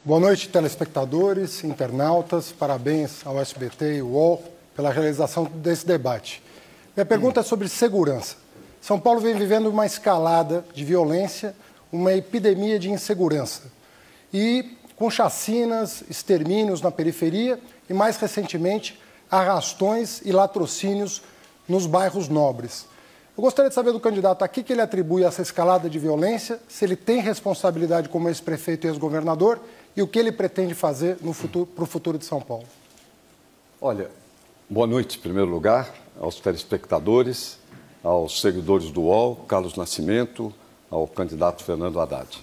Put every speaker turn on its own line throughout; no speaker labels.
Boa noite, telespectadores, internautas. Parabéns ao SBT e ao UOL pela realização desse debate. Minha pergunta é sobre segurança. São Paulo vem vivendo uma escalada de violência, uma epidemia de insegurança. E com chacinas, extermínios na periferia e, mais recentemente, arrastões e latrocínios nos bairros nobres. Eu gostaria de saber do candidato a que ele atribui essa escalada de violência, se ele tem responsabilidade como ex-prefeito e ex-governador e o que ele pretende fazer para o futuro de São Paulo.
Olha, boa noite, em primeiro lugar, aos telespectadores, aos seguidores do UOL, Carlos Nascimento, ao candidato Fernando Haddad.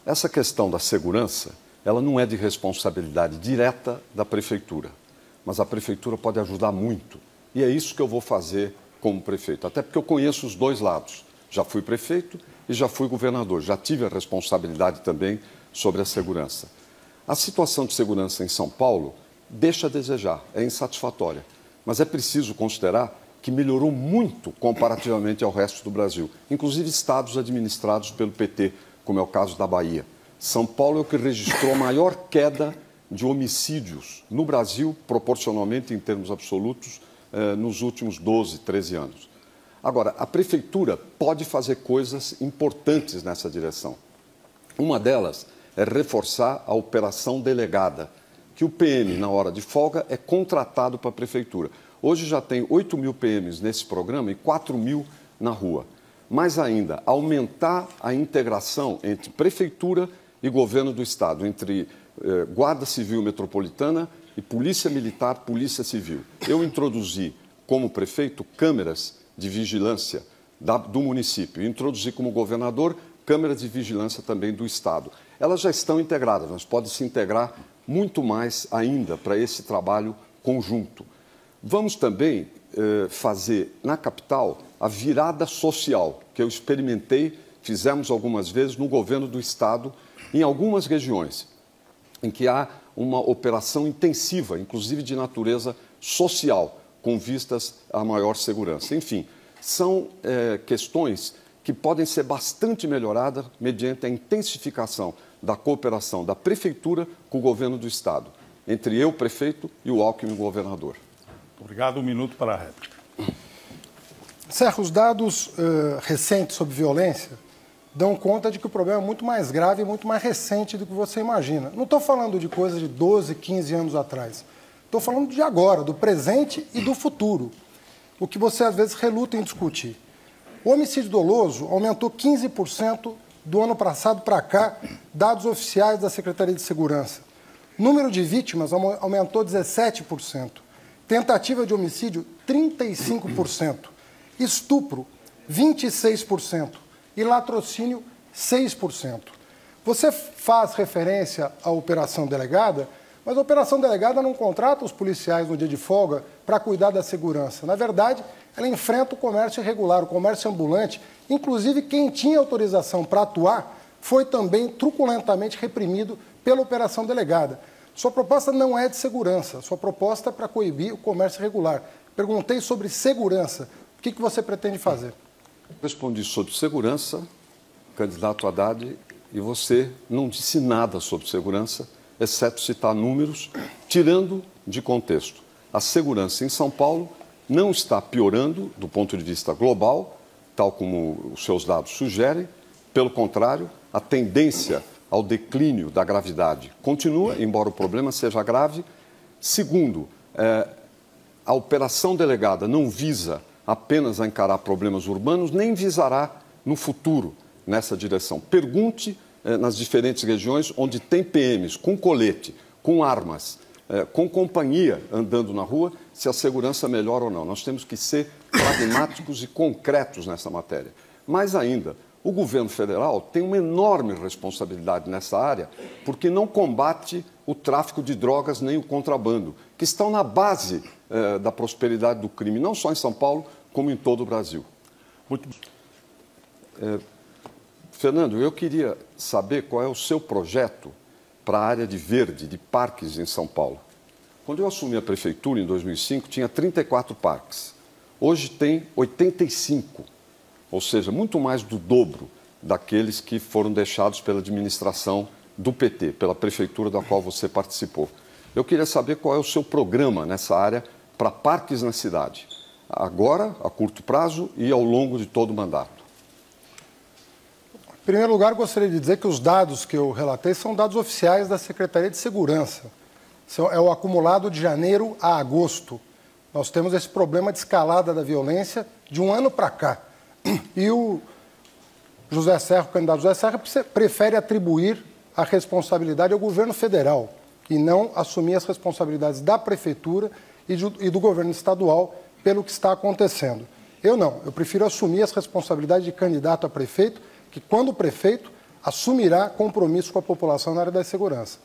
Essa questão da segurança, ela não é de responsabilidade direta da prefeitura, mas a prefeitura pode ajudar muito. E é isso que eu vou fazer como prefeito, até porque eu conheço os dois lados. Já fui prefeito e já fui governador, já tive a responsabilidade também sobre a segurança. A situação de segurança em São Paulo deixa a desejar, é insatisfatória, mas é preciso considerar que melhorou muito comparativamente ao resto do Brasil, inclusive estados administrados pelo PT, como é o caso da Bahia. São Paulo é o que registrou a maior queda de homicídios no Brasil, proporcionalmente em termos absolutos, nos últimos 12, 13 anos. Agora, a prefeitura pode fazer coisas importantes nessa direção. Uma delas é reforçar a operação delegada, que o PM, na hora de folga, é contratado para a prefeitura. Hoje já tem 8 mil PMs nesse programa e 4 mil na rua. Mais ainda, aumentar a integração entre prefeitura e governo do Estado, entre Guarda Civil Metropolitana e Polícia Militar, Polícia Civil. Eu introduzi, como prefeito, câmeras de vigilância do município. Introduzi como governador câmeras de vigilância também do Estado. Elas já estão integradas, mas podem se integrar muito mais ainda para esse trabalho conjunto. Vamos também fazer na capital a virada social, que eu experimentei, fizemos algumas vezes no governo do Estado, em algumas regiões, em que há uma operação intensiva, inclusive de natureza social, com vistas à maior segurança. Enfim, são questões que podem ser bastante melhoradas mediante a intensificação da cooperação da prefeitura com o governo do Estado, entre eu, prefeito, e o Alckmin, governador.
Obrigado. Um minuto para a réplica.
Serra, os dados recentes sobre violência dão conta de que o problema é muito mais grave e muito mais recente do que você imagina. Não estou falando de coisas de 12, 15 anos atrás. Estou falando de agora, do presente e do futuro, o que você às vezes reluta em discutir. O homicídio doloso aumentou 15% do ano passado para cá, dados oficiais da Secretaria de Segurança. Número de vítimas aumentou 17%. Tentativa de homicídio, 35%. Estupro, 26%. E latrocínio, 6%. Você faz referência à operação delegada, mas a operação delegada não contrata os policiais no dia de folga para cuidar da segurança. Na verdade, ela enfrenta o comércio irregular, o comércio ambulante. Inclusive, quem tinha autorização para atuar foi também truculentamente reprimido pela operação delegada. Sua proposta não é de segurança, sua proposta é para coibir o comércio irregular. Perguntei sobre segurança. O que você pretende fazer?
Respondi sobre segurança, candidato Haddad, e você não disse nada sobre segurança, exceto citar números, tirando de contexto. A segurança em São Paulo não está piorando do ponto de vista global, tal como os seus dados sugerem. Pelo contrário, a tendência ao declínio da gravidade continua, embora o problema seja grave. Segundo, a operação delegada não visa apenas a encarar problemas urbanos, nem visará no futuro nessa direção. Pergunte nas diferentes regiões onde tem PMs com colete, com armas, com companhia andando na rua, se a segurança melhora ou não. Nós temos que ser pragmáticos e concretos nessa matéria. Mais ainda, o governo federal tem uma enorme responsabilidade nessa área, porque não combate o tráfico de drogas nem o contrabando, que estão na base da prosperidade do crime, não só em São Paulo, como em todo o Brasil. Fernando, eu queria saber qual é o seu projeto para a área de verde, de parques em São Paulo. Quando eu assumi a prefeitura, em 2005, tinha 34 parques. Hoje tem 85, ou seja, muito mais do dobro daqueles que foram deixados pela administração do PT, pela prefeitura da qual você participou. Eu queria saber qual é o seu programa nessa área para parques na cidade, agora, a curto prazo e ao longo de todo o mandato.
Em primeiro lugar, gostaria de dizer que os dados que eu relatei são dados oficiais da Secretaria de Segurança. É o acumulado de janeiro a agosto. Nós temos esse problema de escalada da violência de um ano para cá. E o José Serra, o candidato José Serra, prefere atribuir a responsabilidade ao governo federal e não assumir as responsabilidades da prefeitura e do governo estadual pelo que está acontecendo. Eu não, eu prefiro assumir as responsabilidades de candidato a prefeito, que quando prefeito assumirá compromisso com a população na área da segurança.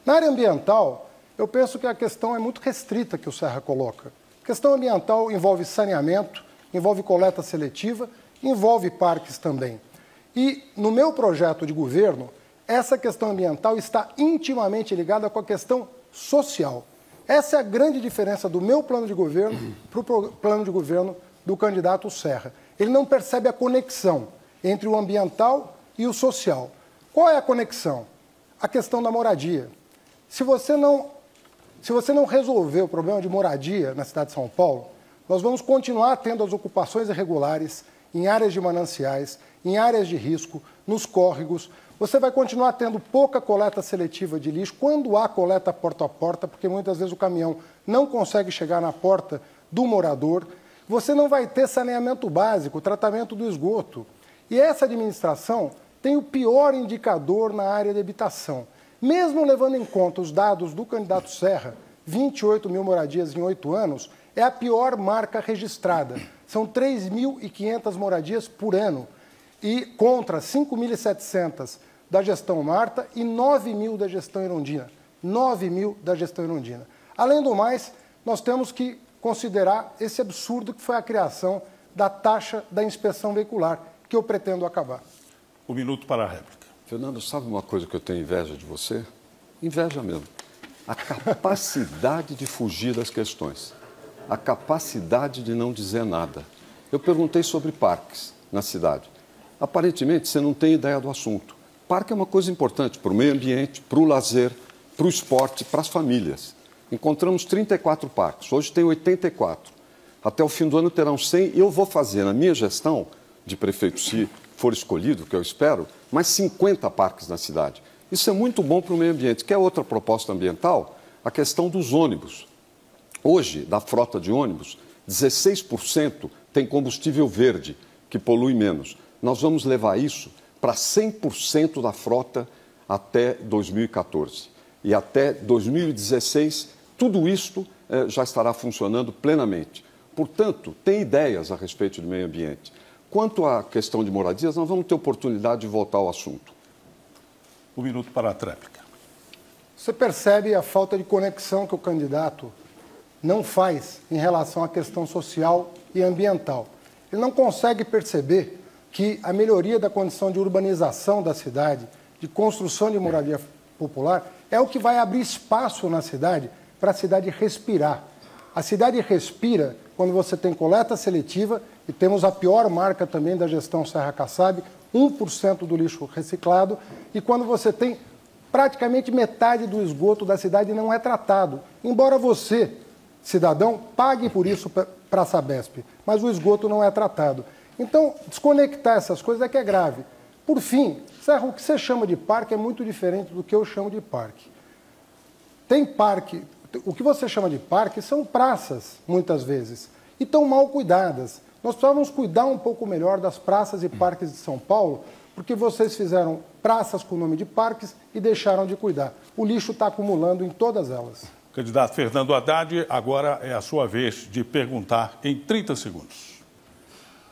Na área ambiental, eu penso que a questão é muito restrita que o Serra coloca. A questão ambiental envolve saneamento, envolve coleta seletiva, envolve parques também. E no meu projeto de governo, essa questão ambiental está intimamente ligada com a questão social. Essa é a grande diferença do meu plano de governo para o plano de governo do candidato Serra. Ele não percebe a conexão entre o ambiental e o social. Qual é a conexão? A questão da moradia. Se você não resolver o problema de moradia na cidade de São Paulo, nós vamos continuar tendo as ocupações irregulares em áreas de mananciais, em áreas de risco, nos córregos. Você vai continuar tendo pouca coleta seletiva de lixo, quando há coleta porta a porta, porque muitas vezes o caminhão não consegue chegar na porta do morador. Você não vai ter saneamento básico, tratamento do esgoto. E essa administração tem o pior indicador na área de habitação. Mesmo levando em conta os dados do candidato Serra, 28 mil moradias em 8 anos, é a pior marca registrada. São 3.500 moradias por ano, e contra 5.700 da gestão Marta e 9.000 da gestão Erundina. 9.000 da gestão Erundina. Além do mais, nós temos que considerar esse absurdo que foi a criação da taxa da inspeção veicular, que eu pretendo acabar.
Um minuto para a réplica.
Fernando, sabe uma coisa que eu tenho inveja de você? Inveja mesmo. A capacidade de fugir das questões. A capacidade de não dizer nada. Eu perguntei sobre parques na cidade. Aparentemente, você não tem ideia do assunto. Parque é uma coisa importante para o meio ambiente, para o lazer, para o esporte, para as famílias. Encontramos 34 parques, hoje tem 84. Até o fim do ano terão 100 e eu vou fazer, na minha gestão de prefeito, se for escolhido, que eu espero, mais 50 parques na cidade. Isso é muito bom para o meio ambiente. Quer outra proposta ambiental? A questão dos ônibus. Hoje, da frota de ônibus, 16% tem combustível verde, que polui menos. Nós vamos levar isso para 100% da frota até 2014. E até 2016, tudo isto já estará funcionando plenamente. Portanto, tem ideias a respeito do meio ambiente. Quanto à questão de moradias, nós vamos ter oportunidade de voltar ao assunto.
Um minuto para a tréplica.
Você percebe a falta de conexão que o candidato não faz em relação à questão social e ambiental. Ele não consegue perceber que a melhoria da condição de urbanização da cidade, de construção de moradia popular, é o que vai abrir espaço na cidade para a cidade respirar. A cidade respira quando você tem coleta seletiva, e temos a pior marca também da gestão Serra Kassab, 1% do lixo reciclado, e quando você tem praticamente metade do esgoto da cidade não é tratado. Embora você, cidadão, pague por isso para a Sabesp, mas o esgoto não é tratado. Então, desconectar essas coisas é que é grave. Por fim, Serra, o que você chama de parque é muito diferente do que eu chamo de parque. Tem parque, o que você chama de parque são praças, muitas vezes, e estão mal cuidadas. Nós precisamos cuidar um pouco melhor das praças e parques de São Paulo, porque vocês fizeram praças com o nome de parques e deixaram de cuidar. O lixo está acumulando em todas elas.
Candidato Fernando Haddad, agora é a sua vez de perguntar em 30 segundos.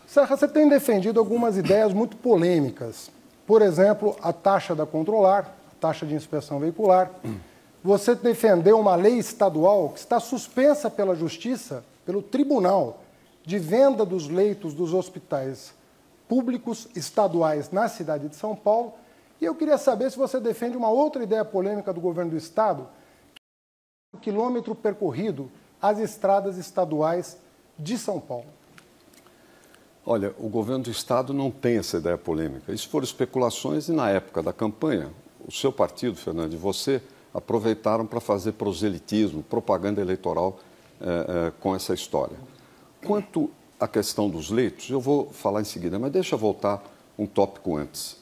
Serra, você tem defendido algumas ideias muito polêmicas. Por exemplo, a taxa da controlar, a taxa de inspeção veicular. Você defendeu uma lei estadual que está suspensa pela Justiça, pelo Tribunal, de venda dos leitos dos hospitais públicos estaduais na cidade de São Paulo. E eu queria saber se você defende uma outra ideia polêmica do governo do Estado, que é o quilômetro percorrido às estradas estaduais de São Paulo.
Olha, o governo do Estado não tem essa ideia polêmica. Isso foram especulações e, na época da campanha, o seu partido, Fernando, e você aproveitaram para fazer proselitismo, propaganda eleitoral com essa história. Quanto à questão dos leitos, eu vou falar em seguida, mas deixa eu voltar um tópico antes.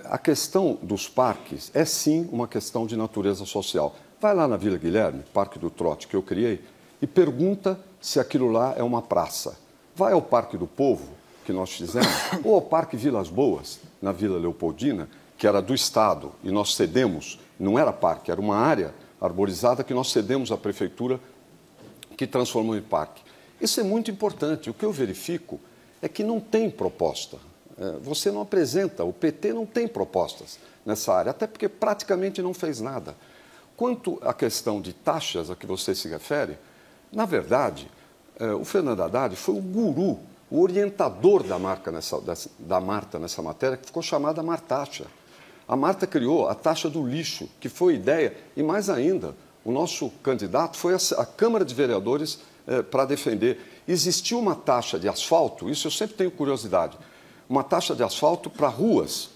A questão dos parques é sim uma questão de natureza social. Vai lá na Vila Guilherme, Parque do Trote, que eu criei, e pergunta se aquilo lá é uma praça. Vai ao Parque do Povo, que nós fizemos, ou ao Parque Vilas Boas, na Vila Leopoldina, que era do Estado, e nós cedemos, não era parque, era uma área arborizada que nós cedemos à Prefeitura, que transformou em parque. Isso é muito importante. O que eu verifico é que não tem proposta. Você não apresenta, o PT não tem propostas nessa área, até porque praticamente não fez nada. Quanto à questão de taxas a que você se refere, na verdade, o Fernando Haddad foi o guru, o orientador da Marta nessa matéria, que ficou chamada Martaxa. A Marta criou a taxa do lixo, que foi ideia, e mais ainda, o nosso candidato foi à Câmara de Vereadores para defender. Existiu uma taxa de asfalto, isso eu sempre tenho curiosidade, uma taxa de asfalto para ruas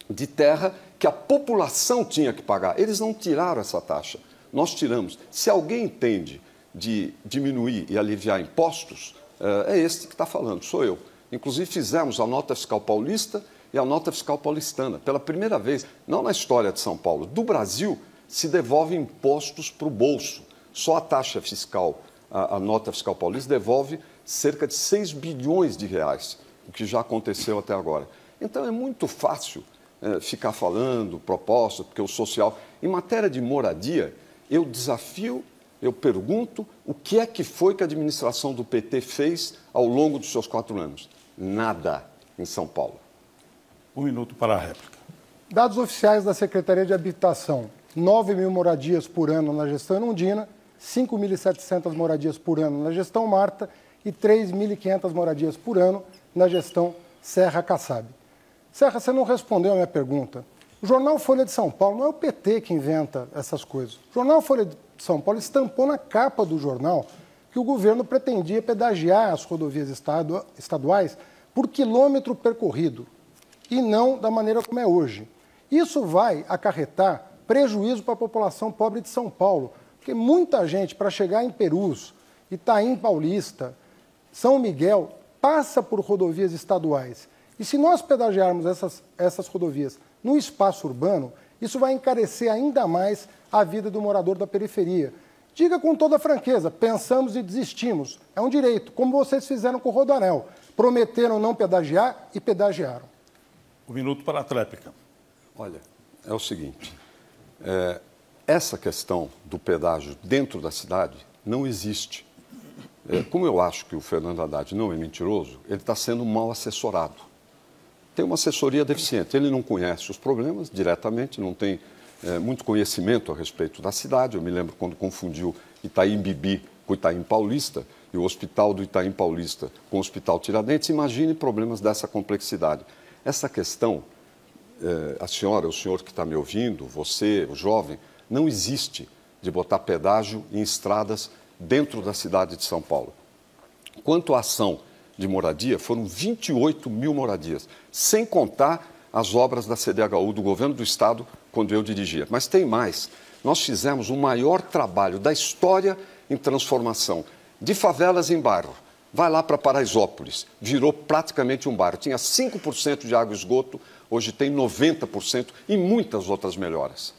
de terra que a população tinha que pagar. Eles não tiraram essa taxa, nós tiramos. Se alguém entende de diminuir e aliviar impostos, é este que está falando, sou eu. Inclusive fizemos a nota fiscal paulista e a nota fiscal paulistana. Pela primeira vez, não na história de São Paulo, do Brasil, se devolve impostos para o bolso. Só a taxa fiscal, a nota fiscal paulista, devolve cerca de 6 bilhões de reais, o que já aconteceu até agora. Então é muito fácil ficar falando propostas, porque o social... Em matéria de moradia, eu desafio, eu pergunto, o que é que foi que a administração do PT fez ao longo dos seus 4 anos? Nada em São Paulo.
1 minuto para a réplica.
Dados oficiais da Secretaria de Habitação, 9.000 moradias por ano na gestão Erundina, 5.700 moradias por ano na gestão Marta e 3.500 moradias por ano na gestão Serra Kassab. Serra, você não respondeu a minha pergunta. O jornal Folha de São Paulo não é o PT que inventa essas coisas. O jornal Folha de São Paulo estampou na capa do jornal que o governo pretendia pedagiar as rodovias estaduais por quilômetro percorrido e não da maneira como é hoje. Isso vai acarretar prejuízo para a população pobre de São Paulo, porque muita gente, para chegar em Perus, Itaim Paulista, São Miguel, passa por rodovias estaduais. E se nós pedagiarmos essas rodovias no espaço urbano, isso vai encarecer ainda mais a vida do morador da periferia. Diga com toda franqueza, pensamos e desistimos. É um direito, como vocês fizeram com o Rodoanel. Prometeram não pedagiar e pedagiaram.
1 minuto para a tréplica.
Olha, é o seguinte, essa questão do pedágio dentro da cidade não existe. Como eu acho que o Fernando Haddad não é mentiroso, ele está sendo mal assessorado. Tem uma assessoria deficiente, ele não conhece os problemas diretamente, não tem muito conhecimento a respeito da cidade. Eu me lembro quando confundiu Itaim Bibi com Itaim Paulista e o hospital do Itaim Paulista com o Hospital Tiradentes. Imagine problemas dessa complexidade. Essa questão, a senhora, o senhor que está me ouvindo, você, o jovem, não existe de botar pedágio em estradas dentro da cidade de São Paulo. Quanto à ação de moradia, foram 28.000 moradias, sem contar as obras da CDHU, do governo do Estado, quando eu dirigia. Mas tem mais. Nós fizemos o maior trabalho da história em transformação de favelas em bairro. Vai lá para Paraisópolis, virou praticamente um bairro. Tinha 5% de água e esgoto, hoje tem 90% e muitas outras melhoras.